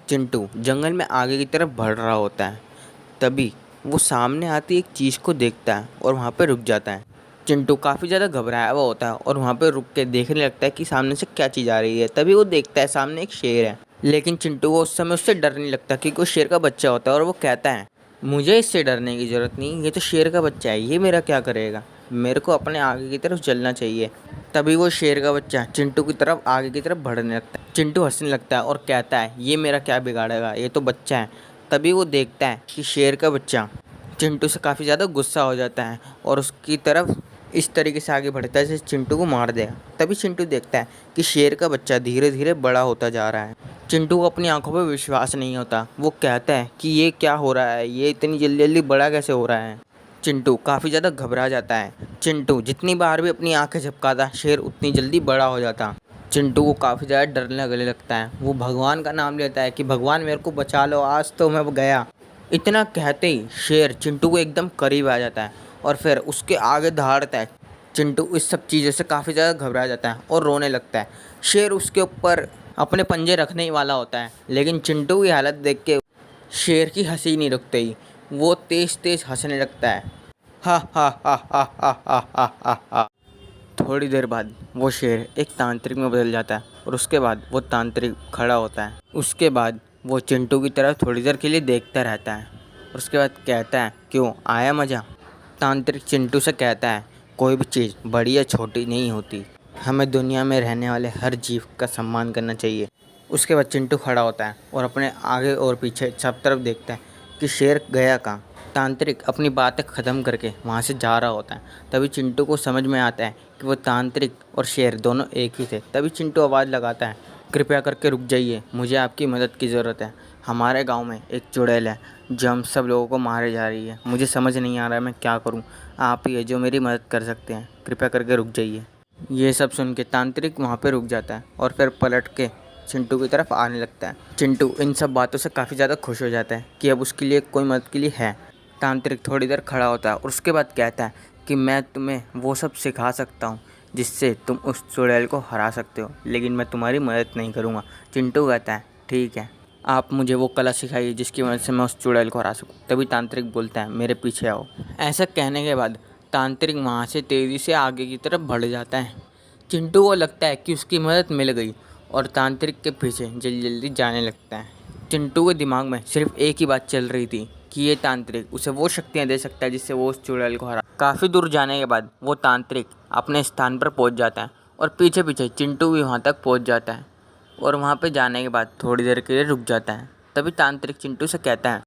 चिंटू जंगल में आगे की तरफ बढ़ रहा होता है। तभी वो सामने आती एक चीज़ को देखता है और वहाँ पे रुक जाता है। चिंटू काफ़ी ज़्यादा घबराया हुआ होता है और वहाँ पे रुक के देखने लगता है कि सामने से क्या चीज़ आ रही है। तभी वो देखता है सामने एक शेर है, लेकिन चिंटू को उस समय उससे डर नहीं लगता क्योंकि वो शेर का बच्चा होता है और वो कहता है, मुझे इससे डरने की ज़रूरत नहीं, ये तो शेर का बच्चा है, ये मेरा क्या करेगा, मेरे को अपने आगे की तरफ चलना चाहिए। तभी वो शेर का बच्चा चिंटू की तरफ आगे की तरफ बढ़ने लगता है। चिंटू हंसने लगता है और कहता है, ये मेरा क्या बिगाड़ेगा, ये तो बच्चा है। तभी वो देखता है कि शेर का बच्चा चिंटू से काफ़ी ज़्यादा गुस्सा हो जाता है और उसकी तरफ इस तरीके से आगे बढ़ता है जैसे चिंटू को मार देगा। तभी चिंटू देखता है कि शेर का बच्चा धीरे धीरे बड़ा होता जा रहा है। चिंटू को अपनी आंखों पर विश्वास नहीं होता। वो कहता है कि ये क्या हो रहा है, ये इतनी जल्दी जल्दी बड़ा कैसे हो रहा है। चिंटू काफ़ी ज़्यादा घबरा जाता है। चिंटू जितनी बार भी अपनी आंखें झपकाता, शेर उतनी जल्दी बड़ा हो जाता। चिंटू को काफ़ी ज़्यादा डरने लगने लगता है। वो भगवान का नाम लेता है कि भगवान मेरे को बचा लो, आज तो मैं गया। इतना कहते ही शेर चिंटू को एकदम करीब आ जाता है और फिर उसके आगे दहाड़ता है। चिंटू इस सब चीज़ों से काफ़ी ज़्यादा घबरा जाता है और रोने लगता है। शेर उसके ऊपर अपने पंजे रखने ही वाला होता है, लेकिन चिंटू की हालत देख के शेर की हंसी नहीं रुकती। वो तेज़ तेज़ हंसने लगता है। हा हा हा हा हा हा हा हा हा। थोड़ी देर बाद वो शेर एक तांत्रिक में बदल जाता है और उसके बाद वो तांत्रिक खड़ा होता है। उसके बाद वो चिंटू की तरफ थोड़ी देर के लिए देखता रहता है और उसके बाद कहता है, क्यों आया मज़ा। तांत्रिक चिंटू से कहता है, कोई भी चीज़ बड़ी या छोटी नहीं होती, हमें दुनिया में रहने वाले हर जीव का सम्मान करना चाहिए। उसके बाद चिंटू खड़ा होता है और अपने आगे और पीछे सब तरफ देखता है कि शेर गया कहाँ। तांत्रिक अपनी बातें ख़त्म करके वहाँ से जा रहा होता है। तभी चिंटू को समझ में आता है कि वो तांत्रिक और शेर दोनों एक ही थे। तभी चिंटू आवाज़ लगाता है, कृपया करके रुक जाइए, मुझे आपकी मदद की ज़रूरत है। हमारे गांव में एक चुड़ैल है जो हम सब लोगों को मारे जा रही है। मुझे समझ नहीं आ रहा है मैं क्या करूं। आप ही है जो मेरी मदद कर सकते हैं, कृपया करके रुक जाइए। ये सब सुन के तांत्रिक वहाँ पे रुक जाता है और फिर पलट के चिंटू की तरफ आने लगता है। चिंटू इन सब बातों से काफ़ी ज़्यादा खुश हो जाता है कि अब उसके लिए कोई मदद के लिए है। तांत्रिक थोड़ी देर खड़ा होता है और उसके बाद कहता है कि मैं तुम्हें वो सब सिखा सकता हूँ जिससे तुम उस चुड़ैल को हरा सकते हो, लेकिन मैं तुम्हारी मदद नहीं करूँगा। चिंटू कहता है, ठीक है, आप मुझे वो कला सिखाइए जिसकी मदद से मैं उस चुड़ैल को हरा सकूँ। तभी तांत्रिक बोलता है, मेरे पीछे आओ। ऐसा कहने के बाद तांत्रिक वहाँ से तेज़ी से आगे की तरफ बढ़ जाता है। चिंटू को लगता है कि उसकी मदद मिल गई और तांत्रिक के पीछे जल्दी जल्दी जाने लगता है। चिंटू के दिमाग में सिर्फ एक ही बात चल रही थी कि ये तांत्रिक उसे वो शक्तियाँ दे सकता है जिससे वो उस चुड़ैल को हरा। काफ़ी दूर जाने के बाद वो तांत्रिक अपने स्थान पर पहुंच जाता है और पीछे पीछे चिंटू भी वहां तक पहुंच जाता है और वहां पे जाने के बाद थोड़ी देर के लिए रुक जाता है। तभी तांत्रिक चिंटू से कहता है,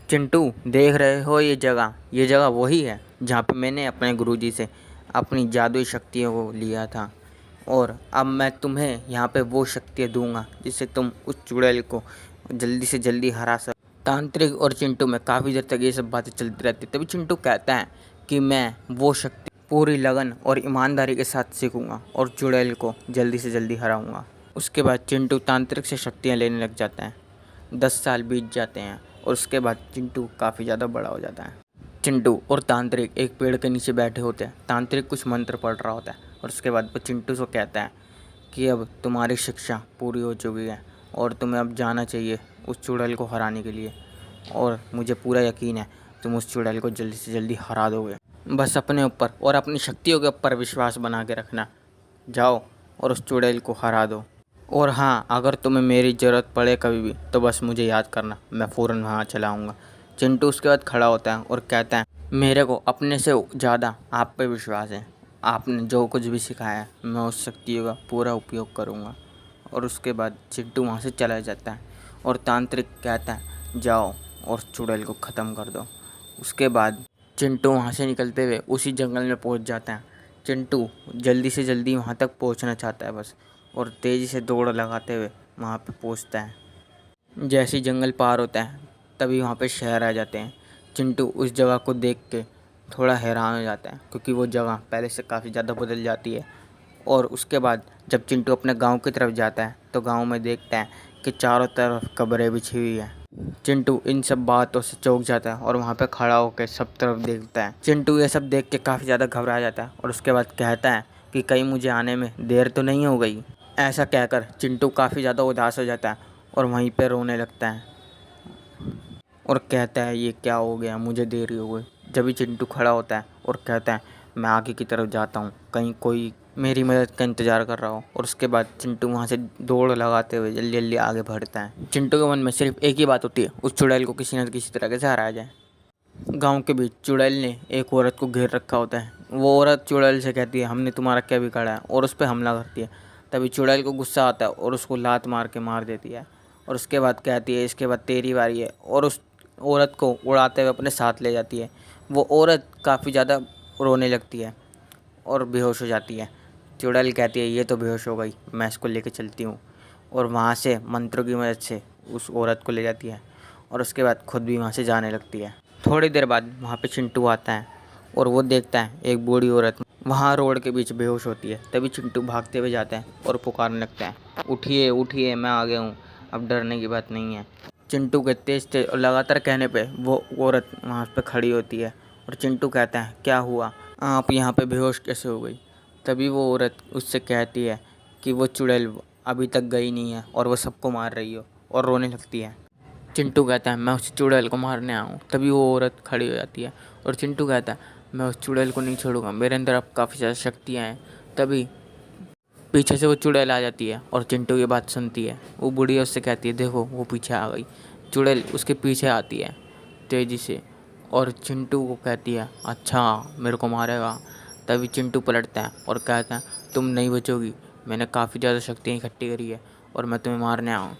चिंटू देख रहे हो ये जगह वही है जहाँ पे मैंने अपने गुरुजी से अपनी जादुई शक्तियों को लिया था और अब मैं तुम्हें यहाँ पे वो शक्तियाँ दूंगा जिससे तुम उस चुड़ैल को जल्दी से जल्दी हरा सको। तांत्रिक और चिंटू में काफ़ी देर तक ये सब बातें चलती रहती। तभी चिंटू कहता है कि मैं वो शक्ति पूरी लगन और ईमानदारी के साथ सीखूंगा और चुड़ैल को जल्दी से जल्दी हराऊंगा। उसके बाद चिंटू तांत्रिक से शक्तियाँ लेने लग जाता है। 10 साल बीत जाते हैं और उसके बाद चिंटू काफ़ी ज़्यादा बड़ा हो जाता है। चिंटू और तांत्रिक एक पेड़ के नीचे बैठे होते हैं। तांत्रिक कुछ मंत्र पढ़ रहा होता है और उसके बाद वो चिंटू से कहता है कि अब तुम्हारी शिक्षा पूरी हो चुकी है और तुम्हें अब जाना चाहिए उस चुड़ैल को हराने के लिए, और मुझे पूरा यकीन है तुम उस चुड़ैल को जल्दी से जल्दी हरा दोगे। बस अपने ऊपर और अपनी शक्तियों के ऊपर विश्वास बना के रखना। जाओ और उस चुड़ैल को हरा दो। और हाँ, अगर तुम्हें मेरी ज़रूरत पड़े कभी भी तो बस मुझे याद करना, मैं फ़ौरन वहाँ चला आऊँगा। चिंटू उसके बाद खड़ा होता है और कहता है, मेरे को अपने से ज़्यादा आप पे विश्वास है। आपने जो कुछ भी सिखाया है मैं उस शक्तियों का पूरा उपयोग करूँगा। और उसके बाद चिंटू वहाँ से चला जाता है और तांत्रिक कहता है, जाओ और चुड़ैल को ख़त्म कर दो। उसके बाद चिंटू वहाँ से निकलते हुए उसी जंगल में पहुँच जाता है। चिंटू जल्दी से जल्दी वहाँ तक पहुँचना चाहता है बस, और तेज़ी से दौड़ लगाते हुए वहाँ पे पहुँचता है। जैसे ही जंगल पार होता है तभी वहाँ पे शहर आ जाते हैं। चिंटू उस जगह को देख के थोड़ा हैरान हो जाता है क्योंकि वो जगह पहले से काफ़ी ज़्यादा बदल जाती है। और उसके बाद जब चिंटू अपने गांव की तरफ जाता है तो गांव में देखता है कि चारों तरफ कब्रें बिछी हुई है। चिंटू इन सब बातों से चौंक जाता है और वहाँ पे खड़ा होकर सब तरफ देखता है। चिंटू ये सब देख के काफ़ी ज़्यादा घबरा जाता है और उसके बाद कहता है कि कहीं मुझे आने में देर तो नहीं हो गई। ऐसा कहकर चिंटू काफ़ी ज़्यादा उदास हो जाता है और वहीं पे रोने लगता है और कहता है ये क्या हो गया, मुझे देरी हो गई। जब भी चिंटू खड़ा होता है और कहता है मैं आगे की तरफ जाता हूँ, कहीं कोई मेरी मदद का इंतज़ार कर रहा हो। और उसके बाद चिंटू वहाँ से दौड़ लगाते हुए जल्दी जल्दी आगे बढ़ता है। चिंटू के मन में सिर्फ एक ही बात होती है, उस चुड़ैल को किसी न किसी तरह से हराया जाए। गांव के बीच चुड़ैल ने एक औरत को घेर रखा होता है। वो औरत चुड़ैल से कहती है हमने तुम्हारा क्या बिगाड़ा है, और उस पर हमला करती है। तभी चुड़ैल को गुस्सा आता है और उसको लात मार के मार देती है। और उसके बाद कहती है इसके बाद तेरी बारी है, और उस औरत को उड़ाते हुए अपने साथ ले जाती है। वो औरत काफ़ी ज़्यादा रोने लगती है और बेहोश हो जाती है। चुड़ैल कहती है ये तो बेहोश हो गई, मैं इसको लेके चलती हूँ। और वहाँ से मंत्रों की मदद से उस औरत को ले जाती है और उसके बाद खुद भी वहाँ से जाने लगती है। थोड़ी देर बाद वहाँ पे चिंटू आता है और वो देखता है एक बूढ़ी औरत वहाँ रोड के बीच बेहोश होती है। तभी चिंटू भागते हुए जाता है और पुकारने लगता है उठिए उठिए, मैं आ गया हूँ, अब डरने की बात नहीं है। चिंटू के तेज तेज और लगातार कहने पे वो औरत वहाँ पे खड़ी होती है और चिंटू कहता है क्या हुआ, आप यहाँ पे बेहोश कैसे हो गई। तभी वो औरत उससे कहती है कि वो चुड़ैल अभी तक गई नहीं है और वो सबको मार रही हो, और रोने लगती है। चिंटू कहता है मैं उस चुड़ैल को मारने आऊँ। तभी वो औरत खड़ी हो जाती है और चिंटू कहता है मैं उस चुड़ैल को नहीं छोड़ूंगा, मेरे अंदर अब काफ़ी ज़्यादा शक्तियाँ हैं। तभी पीछे से वो चुड़ैल आ जाती है और चिंटू की बात सुनती है। वो बुढ़िया उससे कहती है देखो वो पीछे आ गई। चुड़ैल उसके पीछे आती है तेज़ी से और चिंटू को कहती है अच्छा मेरे को मारेगा। तभी चिंटू पलटता है और कहता है तुम नहीं बचोगी, मैंने काफ़ी ज़्यादा शक्तियाँ इकट्ठी करी है और मैं तुम्हें मारने आऊँ।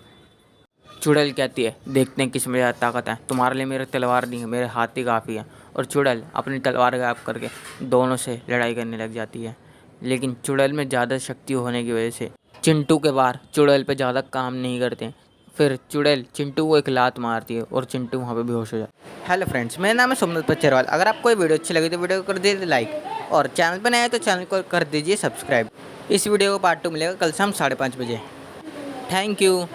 चुड़ैल कहती है देखते हैं किस में ज़्यादा ताकत है, तुम्हारे लिए मेरे तलवार नहीं है, मेरे हाथ ही काफ़ी है। और चुड़ैल अपनी तलवार गायब करके दोनों से लड़ाई करने लग जाती है। लेकिन चुड़ैल में ज़्यादा शक्ति होने की वजह से चिंटू के वार चुड़ैल पे ज़्यादा काम नहीं करते। फिर चुड़ैल चिंटू को एक लात मारती है और चिंटू वहाँ पे बेहोश हो जाता है। हेलो फ्रेंड्स, मेरा नाम है सोमनाथ पचरवाल। अगर आपको ये वीडियो अच्छी लगी तो वीडियो को कर दीजिए लाइक, और चैनल पर नया है तो चैनल को कर दीजिए सब्सक्राइब। इस वीडियो को पार्ट 2 मिलेगा कल शाम 5:30 बजे। Thank you.